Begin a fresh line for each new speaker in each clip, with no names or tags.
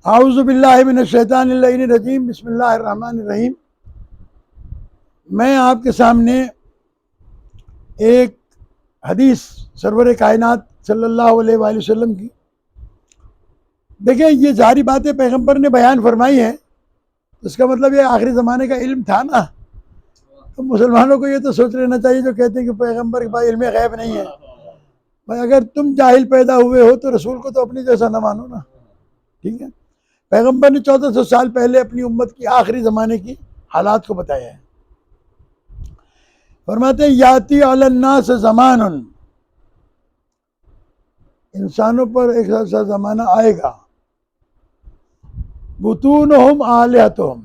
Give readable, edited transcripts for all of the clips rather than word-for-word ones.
اعوذ باللہ من الشیطان اللعین الرجیم، بسم اللہ الرحمن الرحیم۔ میں آپ کے سامنے ایک حدیث سرور کائنات صلی اللہ علیہ وآلہ وسلم کی، دیکھیں یہ ساری باتیں پیغمبر نے بیان فرمائی ہیں، اس کا مطلب یہ آخری زمانے کا علم تھا نا۔ تو مسلمانوں کو یہ تو سوچ لینا چاہیے جو کہتے ہیں کہ پیغمبر کے پاس علم غیب نہیں ہے۔ بھائی اگر تم جاہل پیدا ہوئے ہو تو رسول کو تو اپنی جیسا نہ مانو نا، ٹھیک ہے۔ پیغمبر نے 1400 سال پہلے اپنی امت کی آخری زمانے کی حالات کو بتایا ہے۔ فرماتے ہیں یاتی علی الناس زمان، انسانوں پر ایک ایسا زمانہ آئے گا، بطونہم آلہتہم،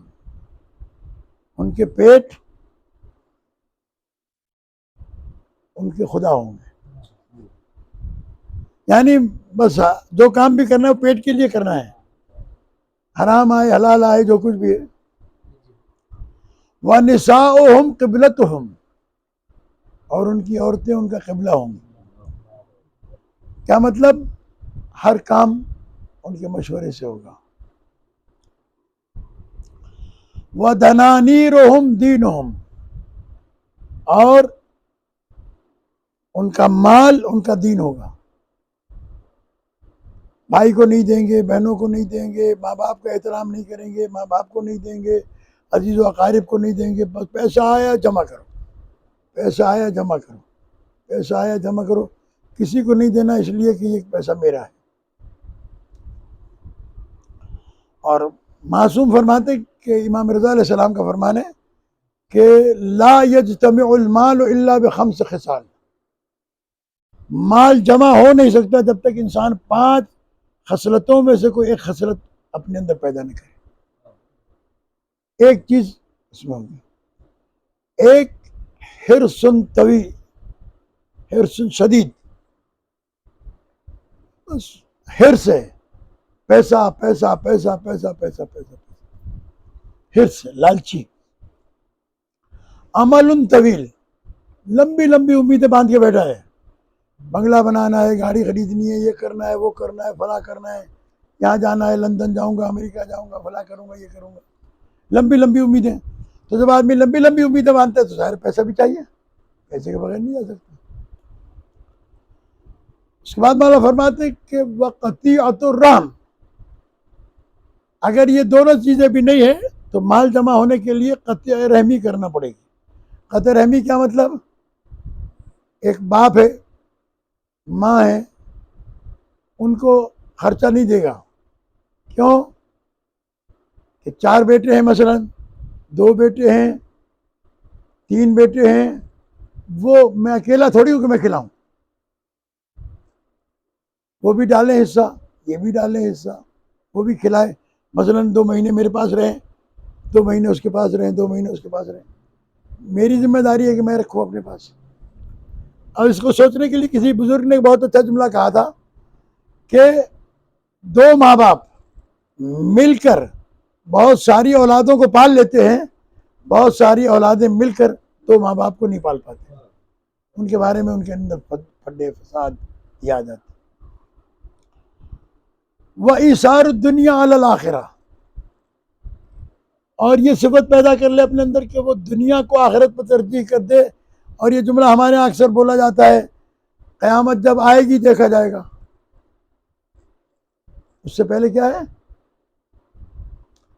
ان کے پیٹ ان کے خدا ہوں گے۔ یعنی بس جو کام بھی کرنا ہے وہ پیٹ کے لیے کرنا ہے، حرام آئے حلال آئے جو کچھ بھی ہے۔ وَنِسَاؤُهُمْ قِبْلَتُهُمْ، اور ان کی عورتیں ان کا قبلہ ہوں گی۔ کیا مطلب؟ ہر کام ان کے مشورے سے ہوگا۔ وَدَنَانِيرُهُمْ دِينُهُمْ، اور ان کا مال ان کا دین ہوگا۔ بھائی کو نہیں دیں گے، بہنوں کو نہیں دیں گے، ماں باپ کا احترام نہیں کریں گے، ماں باپ کو نہیں دیں گے، عزیز و اقارب کو نہیں دیں گے۔ بس پیسہ آیا جمع کرو، پیسہ آیا جمع کرو، پیسہ آیا جمع کرو، کسی کو نہیں دینا اس لیے کہ یہ پیسہ میرا ہے۔ اور معصوم فرماتے کہ امام رضا علیہ السلام کا فرمان ہے کہ لا یجتمع المال الا بخمس خصال، مال جمع ہو نہیں سکتا جب تک انسان 5 خصلتوں میں سے کوئی ایک خصلت اپنے اندر پیدا نہ کرے۔ ایک چیز اس میں ہوگی، ایک حرص طویل، حرص شدید، بس حرص ہے، پیسہ پیسہ پیسہ پیسہ پیسہ پیسہ، حرص ہے، لالچی۔ عمل طویل، لمبی لمبی امیدیں باندھ کے بیٹھا ہے، بنگلہ بنانا ہے، گاڑی خریدنی ہے، یہ کرنا ہے، وہ کرنا ہے، فلاں کرنا ہے، یہاں جانا ہے، لندن جاؤں گا، امریکہ جاؤں گا، فلاں کروں گا، یہ کروں گا، لمبی لمبی امیدیں۔ تو جب آدمی لمبی لمبی امیدیں باندھتا ہے تو ظاہر پیسہ بھی چاہیے، پیسے کے بغیر نہیں جا سکتا۔ اس کے بعد مولا فرماتے ہیں کہ وقطیعۃ الرحم، اگر یہ دونوں چیزیں بھی نہیں ہیں تو مال جمع ہونے کے لیے قطع رحمی کرنا پڑے گی۔ قطع رحمی کیا مطلب؟ ایک باپ ہے، ماں ہے، ان کو خرچہ نہیں دے گا، کیوں کہ 4 بیٹے ہیں، مثلا 2 بیٹے ہیں، 3 بیٹے ہیں، وہ میں اکیلا تھوڑی ہوں کہ میں کھلاؤں، وہ بھی ڈالیں حصہ، یہ بھی ڈالیں حصہ، وہ بھی کھلائے۔ مثلا 2 مہینے میرے پاس رہیں، 2 مہینے اس کے پاس رہیں، 2 مہینے اس کے پاس رہیں، میری ذمہ داری ہے کہ میں رکھوں اپنے پاس۔ اور اس کو سوچنے کے لیے کسی بزرگ نے بہت اچھا جملہ کہا تھا کہ 2 ماں باپ مل کر بہت ساری اولادوں کو پال لیتے ہیں، بہت ساری اولادیں مل کر 2 ماں باپ کو نہیں پال پاتے، ان کے بارے میں ان کے اندر پھڈے فساد یاد آتے۔ وَإِيثَارُ الدُّنْيَا عَلَى الْآخِرَةِ، اور یہ صفت پیدا کر لے اپنے اندر کہ وہ دنیا کو آخرت پر ترجیح کر دے۔ اور یہ جملہ ہمارے یہاں اکثر بولا جاتا ہے، قیامت جب آئے گی دیکھا جائے گا۔ اس سے پہلے کیا ہے؟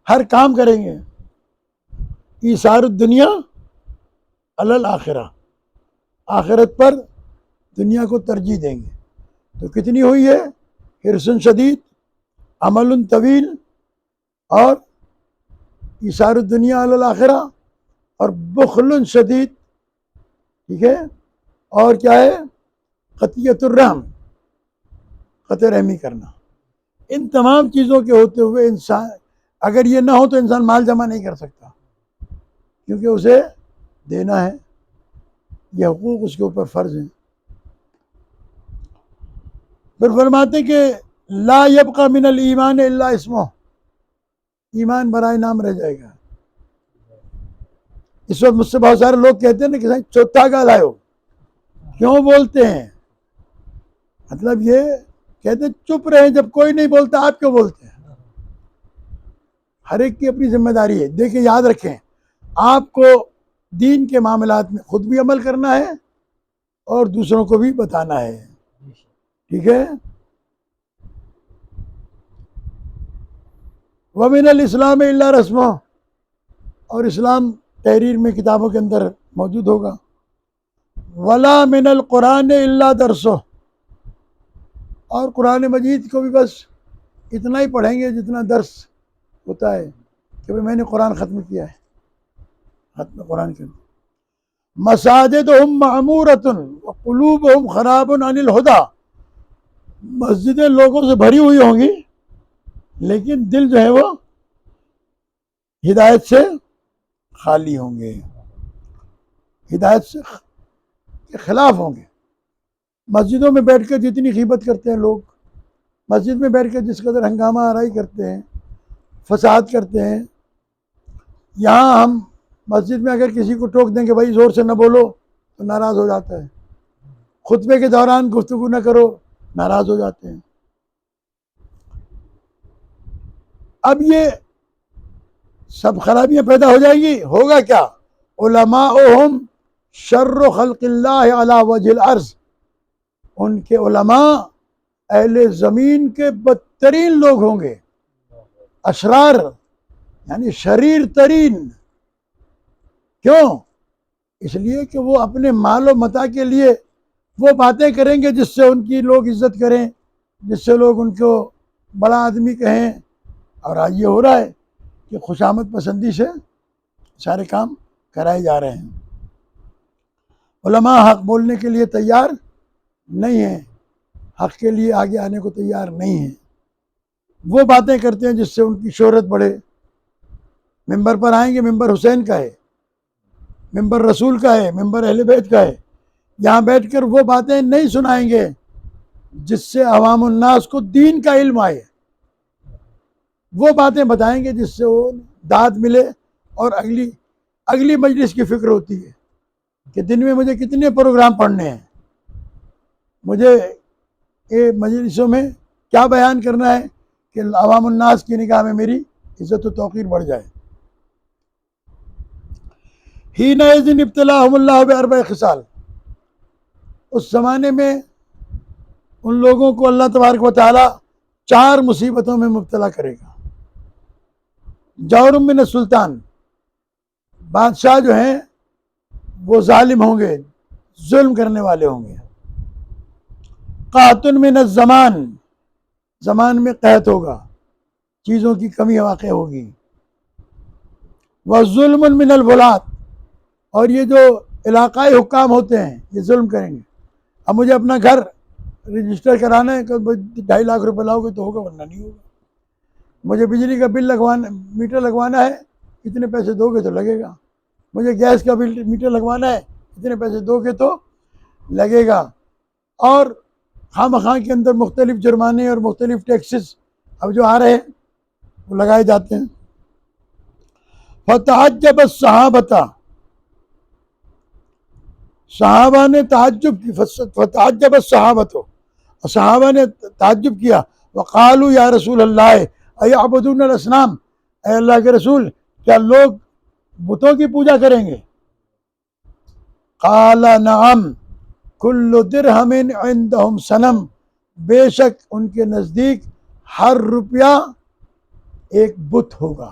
ہر کام کریں گے، ایثار الدنیا علی الآخرہ، آخرت پر دنیا کو ترجیح دیں گے۔ تو کتنی ہوئی ہے؟ حرص شدید، عمل طویل، اور ایثار الدنیا علی الآخرہ، اور بخل شدید، ٹھیک ہے، اور کیا ہے؟ قطیعۃ الرحم، قطع رحمی کرنا۔ ان تمام چیزوں کے ہوتے ہوئے انسان، اگر یہ نہ ہو تو انسان مال جمع نہیں کر سکتا، کیونکہ اسے دینا ہے، یہ حقوق اس کے اوپر فرض ہیں۔ پھر فرماتے ہیں کہ لا یبقى من الایمان الا اسمہ، ایمان برائے نام رہ جائے گا۔ اس وقت مجھ سے بہت سارے لوگ کہتے ہیں نا کہ چوتھا گال آئے، کیوں بولتے ہیں؟ مطلب یہ کہتے ہیں چپ رہے، جب کوئی نہیں بولتا آپ کیوں بولتے ہیں؟ ہر ایک کی اپنی ذمہ داری ہے. دیکھیں یاد رکھیں آپ کو دین کے معاملات میں خود بھی عمل کرنا ہے اور دوسروں کو بھی بتانا ہے. ٹھیک ہے. وَمِنَ الْإِسْلَامِ إِلَّا رَسْمُهُ، اور اسلام تحریر میں کتابوں کے اندر موجود ہوگا. وَلَا مِنَ الْقُرْآنِ إِلَّا دَرْسُهُ، اور قرآن مجید کو بھی بس اتنا ہی پڑھیں گے جتنا درس ہوتا ہے کہ میں نے قرآن ختم کیا ہے، ختم قرآن کیا. مَسَاجِدُهُمْ مَعْمُورَةٌ وَقُلُوبُهُمْ خَرَابٌ عَنِ الْهُدَىٰ، مسجدیں لوگوں سے بھری ہوئی ہوں گی لیکن دل جو ہے وہ ہدایت سے خالی ہوں گے، ہدایت سے کے خلاف ہوں گے. مسجدوں میں بیٹھ کر جتنی غیبت کرتے ہیں لوگ، مسجد میں بیٹھ کر جس قدر ہنگامہ آرائی کرتے ہیں، فساد کرتے ہیں، یہاں ہم مسجد میں اگر کسی کو ٹوک دیں کہ بھائی زور سے نہ بولو تو ناراض ہو جاتا ہے، خطبے کے دوران گفتگو نہ کرو ناراض ہو جاتے ہیں. اب یہ سب خرابیاں پیدا ہو جائیں گی. ہوگا کیا؟ علماؤہم شر خلق اللہ علی وجہ الارض، ان کے علماء اہل زمین کے بدترین لوگ ہوں گے. اشرار یعنی شریر ترین. کیوں؟ اس لیے کہ وہ اپنے مال و متاع کے لیے وہ باتیں کریں گے جس سے ان کی لوگ عزت کریں، جس سے لوگ ان کو بڑا آدمی کہیں. اور آج یہ ہو رہا ہے کہ خوشامد پسندی سے سارے کام کرائے جا رہے ہیں. علماء حق بولنے کے لیے تیار نہیں ہیں، حق کے لیے آگے آنے کو تیار نہیں ہیں. وہ باتیں کرتے ہیں جس سے ان کی شہرت بڑھے. ممبر پر آئیں گے، ممبر حسین کا ہے، ممبر رسول کا ہے، ممبر اہل بیت کا ہے. یہاں بیٹھ کر وہ باتیں نہیں سنائیں گے جس سے عوام الناس کو دین کا علم آئے. وہ باتیں بتائیں گے جس سے وہ داد ملے اور اگلی مجلس کی فکر ہوتی ہے کہ دن میں مجھے کتنے پروگرام پڑھنے ہیں، مجھے یہ مجلسوں میں کیا بیان کرنا ہے کہ عوام الناس کی نگاہ میں میری عزت و توقیر بڑھ جائے. حینئذ ابتلاہم اللہ باربع خصال، اس زمانے میں ان لوگوں کو اللہ تبارک و تعالی 4 مصیبتوں میں مبتلا کرے گا. جور من السلطان، بادشاہ جو ہیں وہ ظالم ہوں گے، ظلم کرنے والے ہوں گے. قحط من الزمان، زمان میں قحط ہوگا، چیزوں کی کمی واقع ہوگی. وظلم من الولات، اور یہ جو علاقائی حکام ہوتے ہیں یہ ظلم کریں گے. اب مجھے اپنا گھر رجسٹر کرانا ہے کہ 2.5 لاکھ روپے لاؤ گے تو ہوگا ورنہ نہیں ہوگا. مجھے بجلی کا بل میٹر لگوانا ہے، اتنے پیسے دو گے تو لگے گا. مجھے گیس کا بل میٹر لگوانا ہے، اتنے پیسے دو گے تو لگے گا. اور خواہ مخواہ کے اندر مختلف جرمانے اور مختلف ٹیکسز اب جو آ رہے ہیں وہ لگائے جاتے ہیں. فتعجب الصحابہ، صحابہ نے تعجب کی. فتعجب الصحابہ، صحابہ نے تعجب کیا. وقالوا یا رسول اللہ ایعبدون الاصنام، اے اللہ کے رسول کیا لوگ بتوں کی پوجا کریں گے؟ قال نعم کل درہم عندہم صنم، بے شک ان کے نزدیک ہر روپیہ ایک بت ہوگا.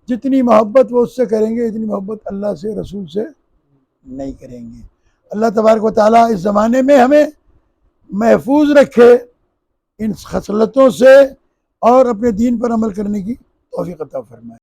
جتنی محبت وہ اس سے کریں گے اتنی محبت اللہ سے رسول سے نہیں کریں گے. اللہ تبارک و تعالیٰ اس زمانے میں ہمیں محفوظ رکھے ان خصلتوں سے اور اپنے دین پر عمل کرنے کی توفیق عطا فرمائے.